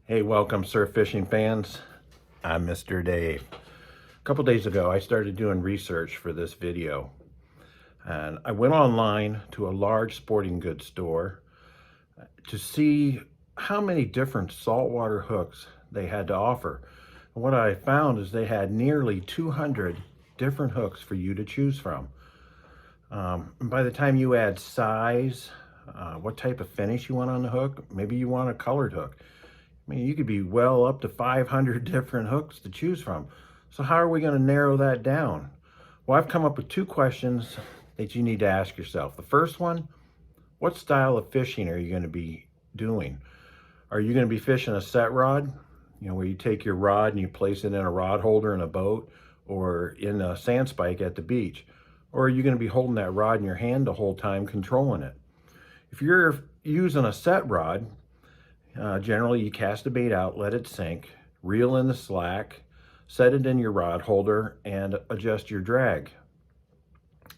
Hey, welcome surf fishing fans. I'm Mr. Dave. A couple days ago, I started doing research for this video, and I went online to a large sporting goods store to see how many different saltwater hooks they had to offer. And what I found is they had nearly 200 different hooks for you to choose from. And by the time you add size, what type of finish you want on the hook, maybe you want a colored hook. I mean, you could be well up to 500 different hooks to choose from. So how are we going to narrow that down? Well, I've come up with two questions that you need to ask yourself. The first one, what style of fishing are you going to be doing? Are you going to be fishing a set rod, where you take your rod and you place it in a rod holder in a boat or in a sand spike at the beach? Or are you going to be holding that rod in your hand the whole time, controlling it? If you're using a set rod, generally, you cast the bait out, let it sink, reel in the slack, set it in your rod holder, and adjust your drag.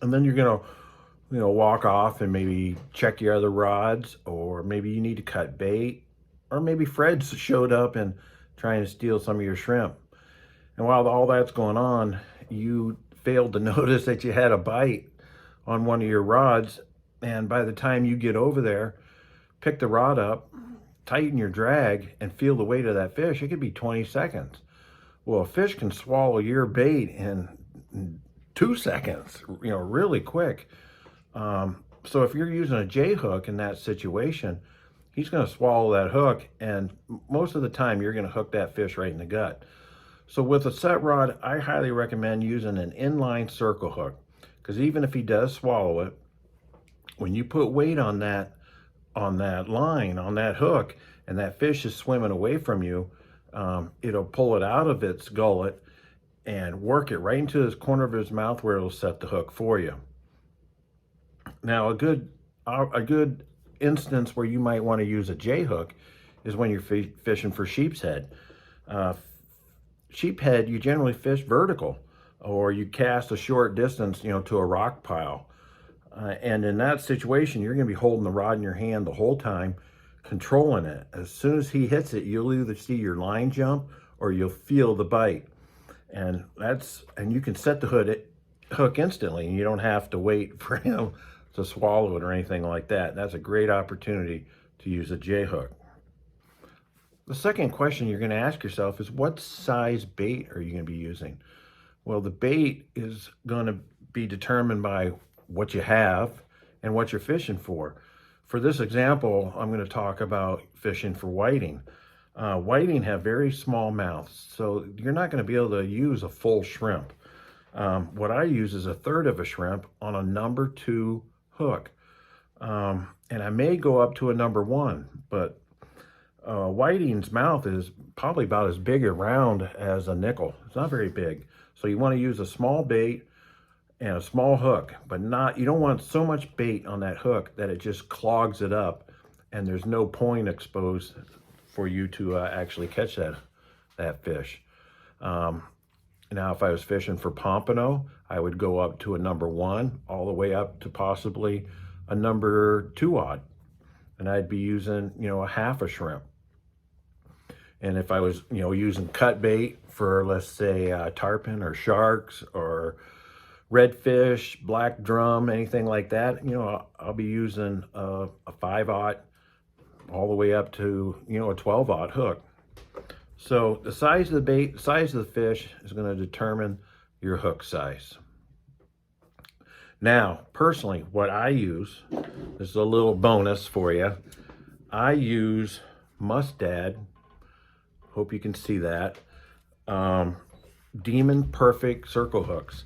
And then you're going to, walk off and maybe check your other rods, or maybe you need to cut bait, or maybe Fred's showed up and trying to steal some of your shrimp. And while all that's going on, you failed to notice that you had a bite on one of your rods. And by the time you get over there, pick the rod up, tighten your drag, and feel the weight of that fish, it could be 20 seconds. Well, a fish can swallow your bait in 2 seconds, really quick. So if you're using a J hook in that situation, he's going to swallow that hook, and most of the time you're going to hook that fish right in the gut. So with a set rod, I highly recommend using an inline circle hook, because even if he does swallow it, when you put weight on that line, on that hook, and that fish is swimming away from you, it'll pull it out of its gullet and work it right into the corner of his mouth where it'll set the hook for you. Now, a good instance where you might want to use a J hook is when you're fishing for sheep's head. Sheephead, you generally fish vertical, or you cast a short distance, to a rock pile. And in that situation, you're going to be holding the rod in your hand the whole time, controlling it. As soon as he hits it, you'll either see your line jump or you'll feel the bite. And you can set the hook instantly, and you don't have to wait for him to swallow it or anything like that. That's a great opportunity to use a J hook. The second question you're going to ask yourself is, what size bait are you going to be using? Well, the bait is going to be determined by what you have and what you're fishing for. For this example, I'm going to talk about fishing for whiting. Whiting have very small mouths, so you're not going to be able to use a full shrimp. What I use is a third of a shrimp on a number 2 hook. And I may go up to a number 1, but whiting's mouth is probably about as big around as a nickel. It's not very big. So you want to use a small bait and a small hook, but you don't want so much bait on that hook that it just clogs it up and there's no point exposed for you to actually catch that fish. Now, if I was fishing for pompano, I would go up to a number 1 all the way up to possibly a number 2 odd, and I'd be using, a half a shrimp. And if I was, using cut bait for, let's say, tarpon or sharks or redfish, black drum, anything like that, I'll be using a 5/0 all the way up to, a 12/0 hook. So the size of the bait, the size of the fish is going to determine your hook size. Now, personally, what I use, this is a little bonus for you. I use Mustad, hope you can see that, Demon Perfect circle hooks.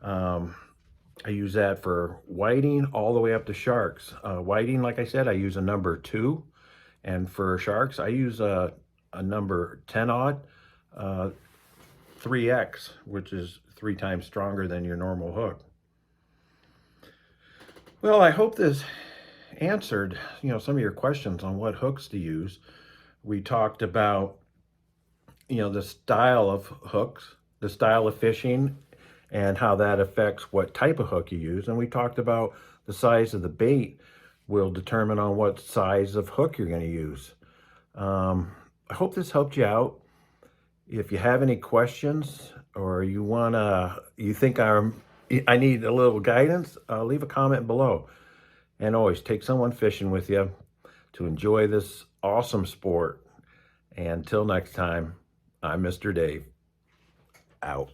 I use that for whiting all the way up to sharks. Whiting, like I said, I use a number 2. And for sharks, I use a number 10/0, 3X, which is 3 times stronger than your normal hook. Well, I hope this answered, some of your questions on what hooks to use. We talked about, the style of hooks, the style of fishing, and how that affects what type of hook you use. And we talked about the size of the bait will determine on what size of hook you're going to use. I hope this helped you out. If you have any questions or you think I need a little guidance, leave a comment below. And always take someone fishing with you to enjoy this awesome sport. And until next time, I'm Mr. Dave, out.